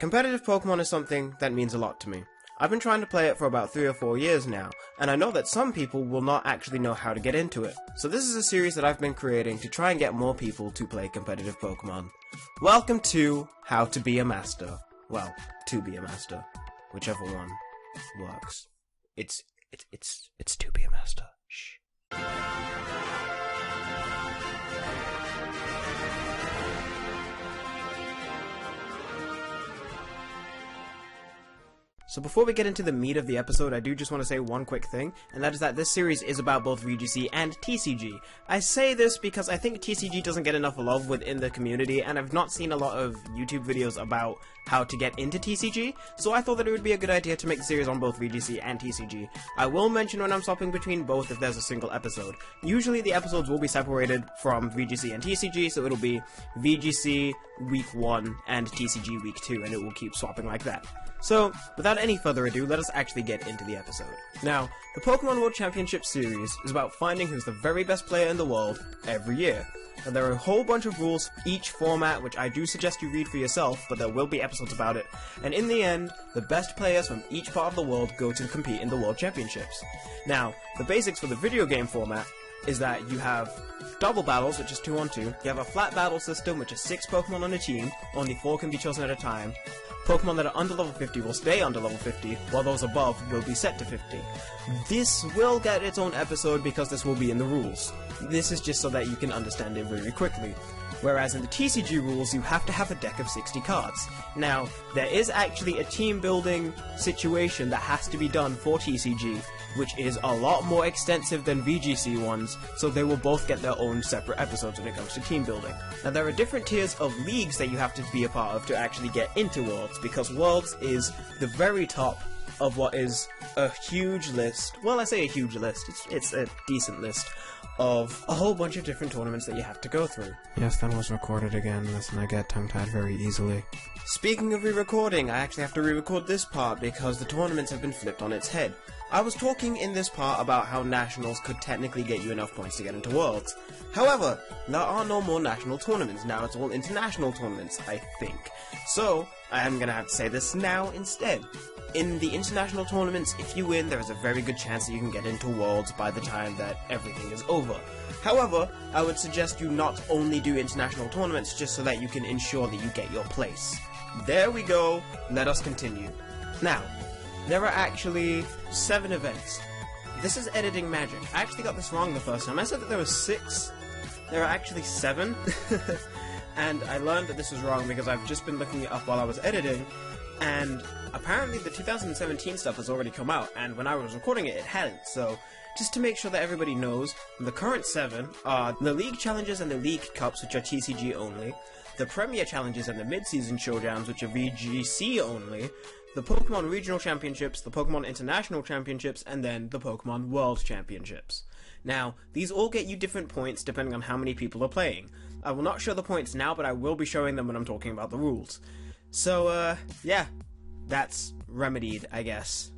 Competitive Pokemon is something that means a lot to me. I've been trying to play it for about 3 or 4 years now, and I know that some people will not actually know how to get into it. So this is a series that I've been creating to try and get more people to play competitive Pokemon. Welcome to How to Be a Master. Well, to be a master. Whichever one works. It's to be a master. Shh. So before we get into the meat of the episode, I do just want to say one quick thing, and that is that this series is about both VGC and TCG. I say this because I think TCG doesn't get enough love within the community, and I've not seen a lot of YouTube videos about how to get into TCG, so I thought that it would be a good idea to make the series on both VGC and TCG. I will mention when I'm swapping between both if there's a single episode. Usually the episodes will be separated from VGC and TCG, so it'll be VGC week 1 and TCG week 2, and it will keep swapping like that. So, without any further ado, let us actually get into the episode. Now, the Pokemon World Championship Series is about finding who's the very best player in the world every year. Now, there are a whole bunch of rules for each format, which I do suggest you read for yourself, but there will be episodes about it. And in the end, the best players from each part of the world go to compete in the World Championships. Now, the basics for the video game format is that you have double battles, which is 2 on 2. You have a flat battle system, which is 6 Pokemon on a team. Only 4 can be chosen at a time. Pokemon that are under level 50 will stay under level 50, while those above will be set to 50. This will get its own episode because this will be in the rules. This is just so that you can understand it very quickly. Whereas in the TCG rules, you have to have a deck of 60 cards. Now, there is actually a team building situation that has to be done for TCG, which is a lot more extensive than VGC ones, so they will both get their own separate episodes when it comes to team building. Now, there are different tiers of leagues that you have to be a part of to actually get into Worlds, because Worlds is the very top of what is a huge list. Well, I say a huge list, it's a decent list of a whole bunch of different tournaments that you have to go through. Yes, that was recorded again. Listen, I get tongue-tied very easily. Speaking of re-recording, I actually have to re-record this part because the tournaments have been flipped on its head. I was talking in this part about how Nationals could technically get you enough points to get into Worlds. However, there are no more national tournaments. Now it's all international tournaments, I think. So, I am gonna have to say this now instead. In the international tournaments, if you win, there is a very good chance that you can get into Worlds by the time that everything is over. However, I would suggest you not only do international tournaments just so that you can ensure that you get your place. There we go, let us continue. Now, there are actually 7 events. This is editing magic. I actually got this wrong the first time. I said that there were 6. There are actually 7. And I learned that this was wrong because I've just been looking it up while I was editing, and apparently the 2017 stuff has already come out, and when I was recording it, it hadn't. So, just to make sure that everybody knows, the current 7 are the League Challenges and the League Cups, which are TCG only, the Premier Challenges and the Mid-Season Showdowns, which are VGC only, the Pokemon Regional Championships, the Pokemon International Championships, and then the Pokemon World Championships. Now, these all get you different points depending on how many people are playing. I will not show the points now, but I will be showing them when I'm talking about the rules. So, yeah, that's remedied, I guess.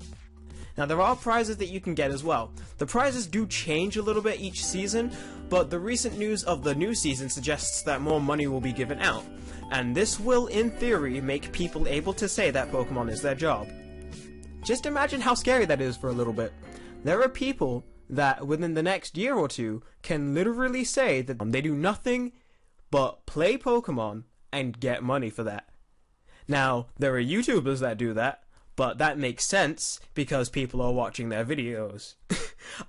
Now, there are prizes that you can get as well. The prizes do change a little bit each season, but the recent news of the new season suggests that more money will be given out. And this will, in theory, make people able to say that Pokemon is their job. Just imagine how scary that is for a little bit. There are people that, within the next year or 2, can literally say that they do nothing but play Pokemon and get money for that. Now, there are YouTubers that do that, but that makes sense because people are watching their videos.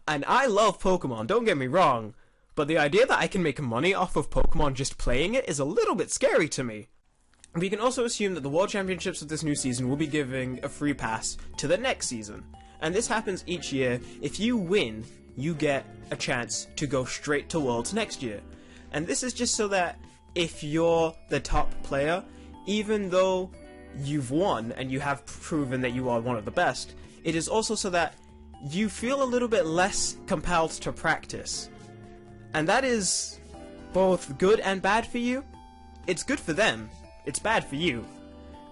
And I love Pokemon, don't get me wrong, but the idea that I can make money off of Pokemon just playing it is a little bit scary to me. We can also assume that the World Championships of this new season will be giving a free pass to the next season. And this happens each year. If you win, you get a chance to go straight to Worlds next year. And this is just so that if you're the top player, even though you've won and you have proven that you are one of the best, it is also so that you feel a little bit less compelled to practice. And that is both good and bad for you. It's good for them. It's bad for you.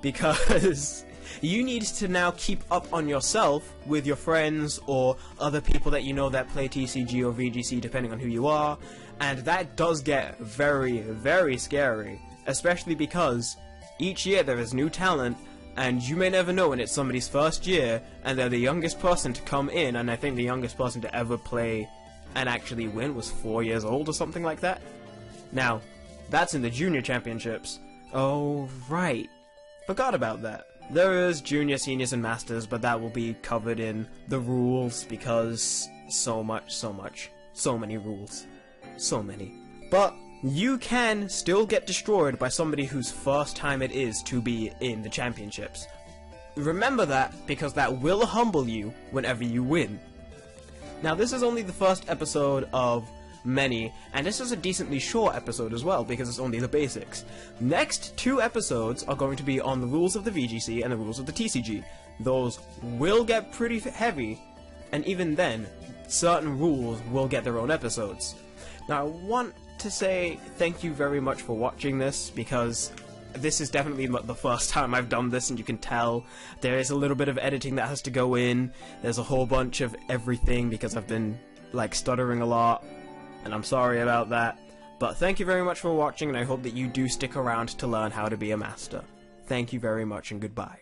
Because you need to now keep up on yourself with your friends or other people that you know that play TCG or VGC, depending on who you are, and that does get very, very scary, especially because each year there is new talent, and you may never know when it's somebody's first year, and they're the youngest person to come in, and I think the youngest person to ever play and actually win was 4 years old or something like that. Now, that's in the junior championships. Oh, right. Forgot about that. There is junior, seniors, and masters, but that will be covered in the rules, because so many rules. So many. But you can still get destroyed by somebody whose first time it is to be in the championships. Remember that, because that will humble you whenever you win. Now, this is only the first episode of many, and this is a decently short episode as well, because it's only the basics. Next 2 episodes are going to be on the rules of the VGC and the rules of the TCG. Those will get pretty heavy, and even then, certain rules will get their own episodes. Now, I want to say thank you very much for watching this, because this is definitely the first time I've done this, and you can tell there is a little bit of editing that has to go in. There's a whole bunch of everything, because I've been, like, stuttering a lot, and I'm sorry about that. But thank you very much for watching, and I hope that you do stick around to learn how to be a master. Thank you very much, and goodbye.